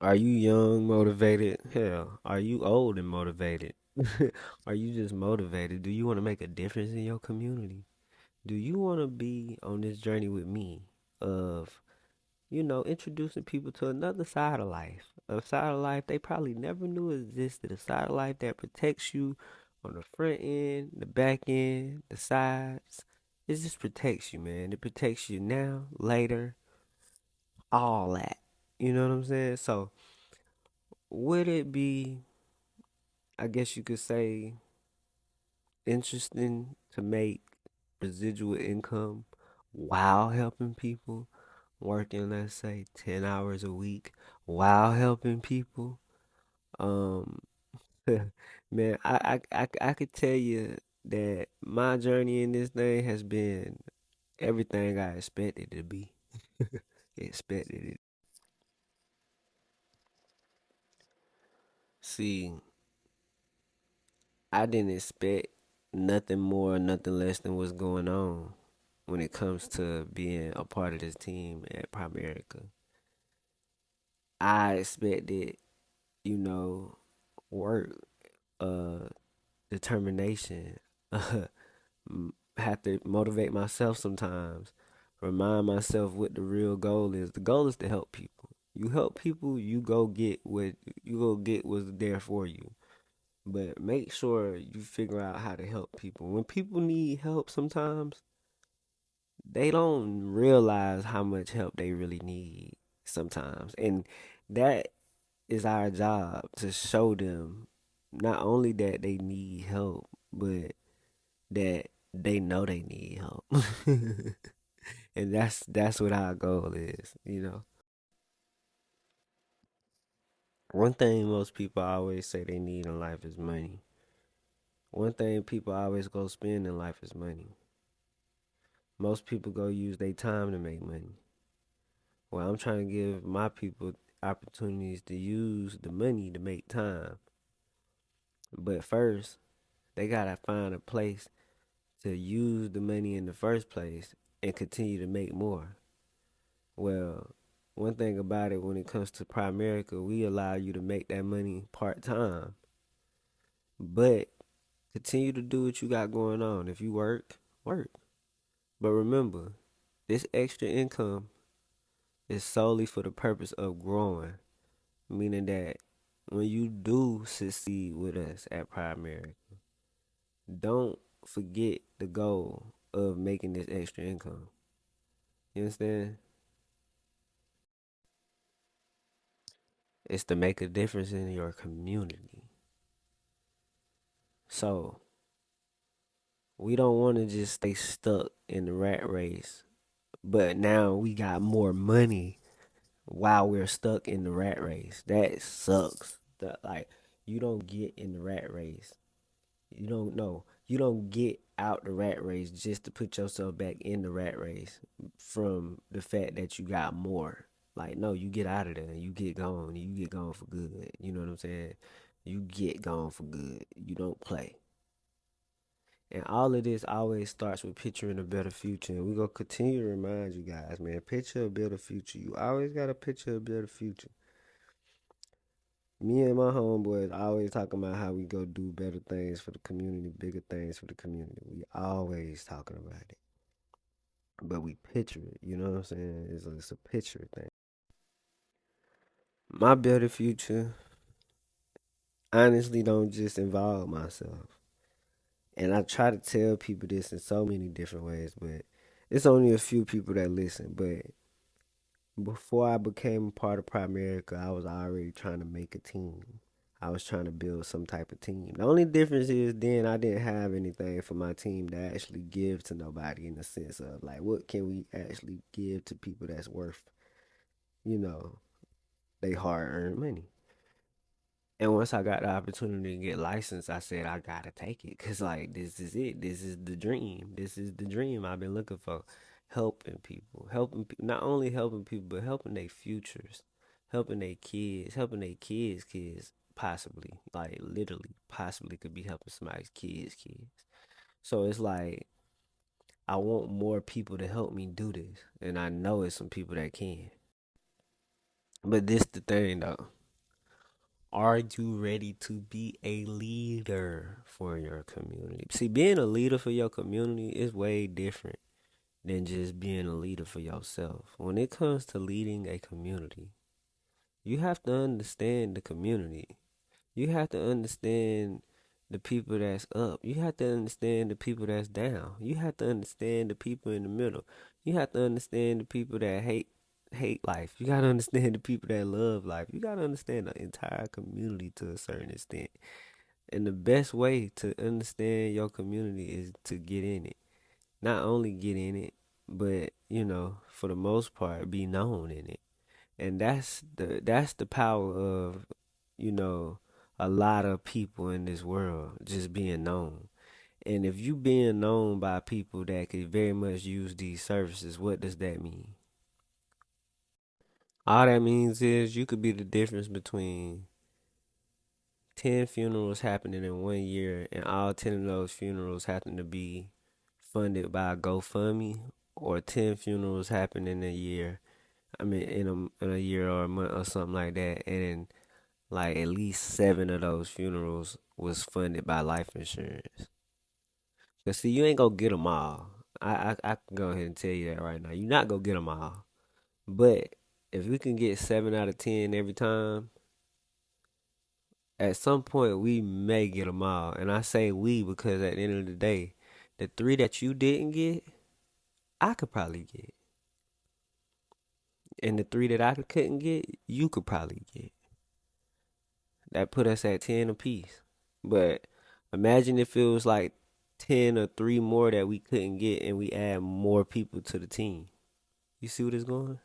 Are you young, motivated? Hell, are you old and motivated? Are you just motivated? Do you want to make a difference in your community? Do you want to be on this journey with me of, introducing people to another side of life? A side of life they probably never knew existed. A side of life that protects you on the front end, the back end, the sides. It just protects you, man. It protects you now, later, all that. You know what I'm saying? So, would it be, I guess you could say, interesting to make residual income while helping people, working, let's say, 10 hours a week while helping people? Um, man, I could tell you that my journey in this thing has been everything I expected it to be. Expected it. See, I didn't expect nothing more, nothing less than what's going on when it comes to being a part of this team at Primerica. I expected, you know, work, uh, determination, have to motivate myself sometimes, remind myself what the real goal is. The goal is to help people. You help people, you go get what's there for you. But make sure you figure out how to help people. When people need help sometimes, they don't realize how much help they really need sometimes. And that is our job to show them not only that they need help, but that they know they need help. And that's what our goal is. One thing most people always say they need in life is money. One thing people always go spend in life is money. Most people go use their time to make money. Well, I'm trying to give my people opportunities to use the money to make time. But first, they gotta find a place to use the money in the first place and continue to make more. Well, one thing about it when it comes to Primerica, we allow you to make that money part time, but continue to do what you got going on. If you work, work. But remember, this extra income is solely for the purpose of growing, meaning that when you do succeed with us at Primerica, don't forget the goal of making this extra income. You understand? It's to make a difference in your community. So we don't want to just stay stuck in the rat race, but now we got more money while we're stuck in the rat race. That sucks. Like you don't get in the rat race. You don't know. You don't get out the rat race just to put yourself back in the rat race from the fact that you got more. Like no, you get out of there. You get gone. You get gone for good. You know what I'm saying? You get gone for good. You don't play. And all of this always starts with picturing a better future. And we're going to continue to remind you guys, man, picture a better future. You always got to picture a better future. Me and my homeboys always talking about how we go do better things for the community, bigger things for the community. We always talking about it. But we picture it, you know what I'm saying? It's a picture thing. My better future honestly don't just involve myself. And I try to tell people this in so many different ways, but it's only a few people that listen. But before I became a part of Primerica, I was already trying to make a team. I was trying to build some type of team. The only difference is then I didn't have anything for my team to actually give to nobody in the sense of like what can we actually give to people that's worth, you know, they hard earned money. And once I got the opportunity to get licensed, I said I gotta take it because like this is it. This is the dream. This is the dream I've been looking for. Helping people, not only helping people, but helping their futures, helping their kids, possibly, like literally, possibly could be helping somebody's kids. So it's like I want more people to help me do this, and I know it's some people that can. But this the thing though. Are you ready to be a leader for your community? See, being a leader for your community is way different than just being a leader for yourself. When it comes to leading a community, you have to understand the community. You have to understand the people that's up. You have to understand the people that's down. You have to understand the people in the middle. You have to understand the people that hate life. You gotta understand the people that love life. You gotta understand the entire community to a certain extent. And the best way to understand your community is to get in it. Not only get in it, but for the most part, be known in it. And that's the power of, you know, a lot of people in this world just being known. And if you being known by people that could very much use these services, what does that mean? All that means is you could be the difference between 10 funerals happening in 1 year and all 10 of those funerals happen to be funded by a GoFundMe, or 10 funerals happen in a year. I mean, in a year or a month or something like that, and like at least 7 of those funerals was funded by life insurance. Cause see, you ain't gonna get them all. I can go ahead and tell you that right now. You're not gonna get them all. But if we can get 7 out of 10 every time, at some point we may get them all. And I say we because at the end of the day, the three that you didn't get, I could probably get, and the three that I couldn't get, you could probably get. That put us at 10 apiece. But imagine if it was like 10 or three more that we couldn't get and we add more people to the team. You see what it's going?